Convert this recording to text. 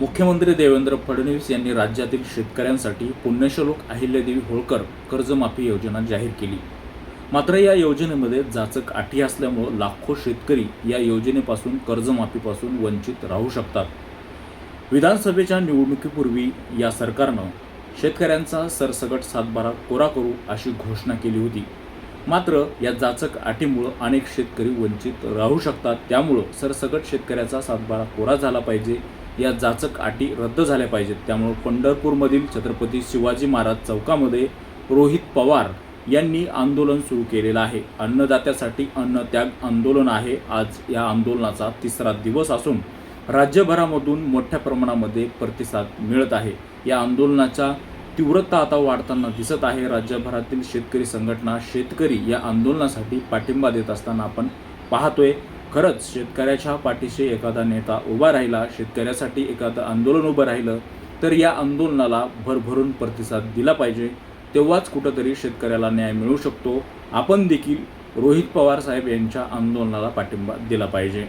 मुख्यमंत्री देवेंद्र फडणवीस यांनी राज्यातील शेतकऱ्यांसाठी पुण्यश्लोक अहिल्यादेवी होळकर कर्जमाफी योजना जाहीर केली. मात्र या योजनेमध्ये जाचक अटी असल्यामुळे लाखो शेतकरी या योजनेपासून कर्जमाफीपासून वंचित राहू शकतात. विधानसभेच्या निवडणुकीपूर्वी या सरकारनं शेतकऱ्यांचा सरसकट सातबारा कोरा करू अशी घोषणा केली होती. मात्र या जाचक अटीमुळे अनेक शेतकरी वंचित राहू शकतात. त्यामुळं सरसकट शेतकऱ्याचा सातबारा कोरा झाला पाहिजे, या जाचक अटी रद्द झाल्या पाहिजेत. त्यामुळे पंढरपूरमधील छत्रपती शिवाजी महाराज चौकामध्ये रोहित पवार यांनी आंदोलन सुरू केलेलं आहे. अन्नदात्यासाठी अन्नत्याग आंदोलन आहे. आज या आंदोलनाचा तिसरा दिवस असून राज्यभरामधून मोठ्या प्रमाणामध्ये प्रतिसाद मिळत आहे. या आंदोलनाच्या तीव्रता आता वाढताना दिसत आहे. राज्यभरातील शेतकरी संघटना शेतकरी या आंदोलनासाठी पाठिंबा देत असताना आपण पाहतोय. खरंच शेतकऱ्याच्या पाठीशी एखादा नेता उभा राहिला, शेतकऱ्यासाठी एखादं आंदोलन उभं राहिलं तर या आंदोलनाला भरभरून प्रतिसाद दिला पाहिजे. तेव्हाच कुठंतरी शेतकऱ्याला न्याय मिळू शकतो. आपण देखील रोहित पवार साहेब यांच्या आंदोलनाला पाठिंबा दिला पाहिजे.